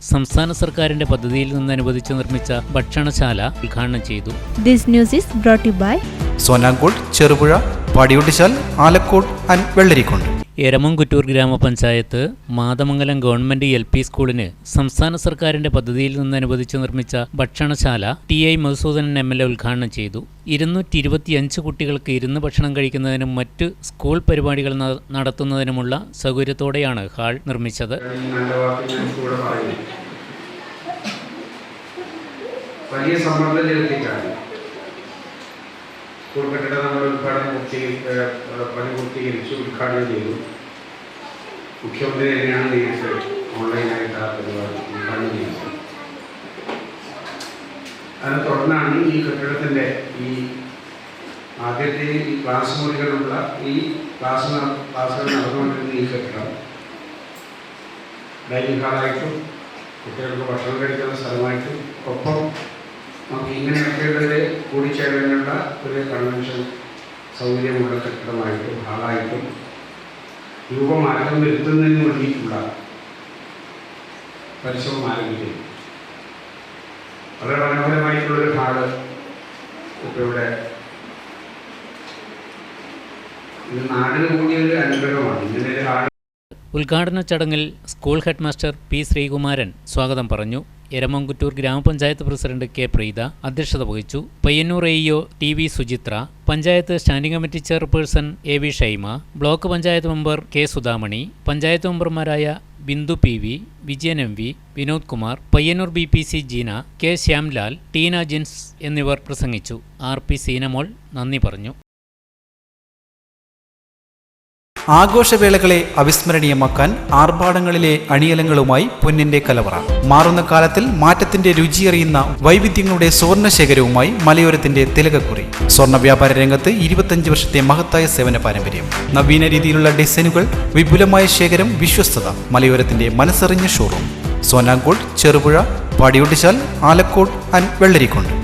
സംസ്ഥാന സർക്കാരിന്റെ പദ്ധതിയിൽ നിന്ന് അനുവദിച്ച് നിർമ്മിച്ച ഭക്ഷണശാല ഉദ്ഘാടനം ചെയ്തു. This news is brought to you by സോനാങ്കോട്, ചെറുപുഴ, പാടിയൊട്ടിച്ചാൽ, ആലക്കോട് ആൻഡ് വെള്ളരിക്കുണ്ട്. എരമംകുറ്റൂർ ഗ്രാമപഞ്ചായത്ത് മാതമംഗലം ഗവൺമെന്റ് LP സ്കൂളിന് സംസ്ഥാന സർക്കാരിന്റെ പദ്ധതിയിൽ നിന്ന് അനുവദിച്ച് നിർമ്മിച്ച ഭക്ഷണശാല TI മധുസൂദനൻ MLA ഉദ്ഘാടനം ചെയ്തു. 225 കുട്ടികൾക്ക് ഇരുന്ന് ഭക്ഷണം കഴിക്കുന്നതിനും മറ്റ് സ്കൂൾ പരിപാടികൾ നടത്തുന്നതിനുമുള്ള സൗകര്യത്തോടെയാണ് ഹാൾ നിർമ്മിച്ചത്. വലിയ സമ്മർദ്ദം ചെലുത്തിയിട്ടാണ് സ്കൂൾ കെട്ടിടം നമ്മൾ പണി പൂർത്തീകരിച്ച് ഉദ്ഘാടനം ചെയ്തു. മുഖ്യമന്ത്രി തന്നെയാണ് നേരിട്ട് ഓൺലൈനായിട്ട് ആ പരിപാടി ഉദ്ഘാടനം ചെയ്തത്. അതിനെ തുടർന്നാണ് ഈ കെട്ടിടത്തിൻ്റെ ഈ ആദ്യത്തെ ഈ ക്ലാസ് മുറികളുള്ള ഈ ക്ലാസ്സുകൾ നടന്നുകൊണ്ടിരുന്ന ഈ കെട്ടിടം ഡൈനിങ് ഹാളായിട്ടും കുട്ടികൾക്ക് ഭക്ഷണം കഴിക്കുന്ന സ്ഥലമായിട്ടും ഒപ്പം നമുക്ക് ഇങ്ങനെയൊക്കെയുള്ളൊരു കൂടിച്ചേരേണ്ട ഒരു കൺവെൻഷൻ സൗകര്യമുള്ള കെട്ടിടമായിട്ടും ഹാളായിട്ടും രൂപമാറ്റം വരുത്തുന്നതിന് വേണ്ടിയിട്ടുള്ള പരിശ്രമം ആരംഭിക്കുന്നു. വളരെ മനോഹരമായിട്ടുള്ളൊരു ഹാള് ഇപ്പോൾ ഇവിടെ ഇത് നാടിന് കൂടിയൊരു അനുഗ്രഹമാണ്. ഇങ്ങനെ ഒരു ഹാൾ ഉദ്ഘാടന ചടങ്ങിൽ സ്കൂൾ ഹെഡ്മാസ്റ്റർ P. ശ്രീകുമാരൻ സ്വാഗതം പറഞ്ഞു. എരമംകുറ്റൂർ ഗ്രാമപഞ്ചായത്ത് പ്രസിഡന്റ് K. പ്രീത അധ്യക്ഷത വഹിച്ചു. Payyanur AEO TV Suchitra, panchayat standing committee chairperson AV Shaima, block panchayat member K. Sudhamani, panchayat മെമ്പർമാരായ Bindu PV, Vijayan MV, Vinod Kumar, Payyanur BPC Jeena, K. Shyamlal, Tina Jins എന്നിവർ പ്രസംഗിച്ചു. RP സീനമോൾ നന്ദി പറഞ്ഞു. ആഘോഷവേളകളെ അവിസ്മരണീയമാക്കാൻ ആർഭാടങ്ങളിലെ അണിയലങ്ങളുമായി പൊന്നിന്റെ കലവറ. മാറുന്ന കാലത്തിൽ മാറ്റത്തിന്റെ രുചിയറിയുന്ന വൈവിധ്യങ്ങളുടെ സ്വർണ്ണശേഖരവുമായി മലയോരത്തിന്റെ തിലകക്കുറി. സ്വർണ്ണ വ്യാപാര രംഗത്ത് 25 വർഷത്തെ മഹത്തായ സേവന പാരമ്പര്യം. നവീന രീതിയിലുള്ള ഡിസൈനുകൾ, വിപുലമായ ശേഖരം, വിശ്വസ്തത. മലയോരത്തിന്റെ മനസ്സറിഞ്ഞ ഷോറൂം. സോനാങ്കോട്, ചെറുപുഴ, പാടിയൊട്ടിച്ചാൽ, ആലക്കോട് ആൻഡ് വെള്ളരിക്കുണ്ട്.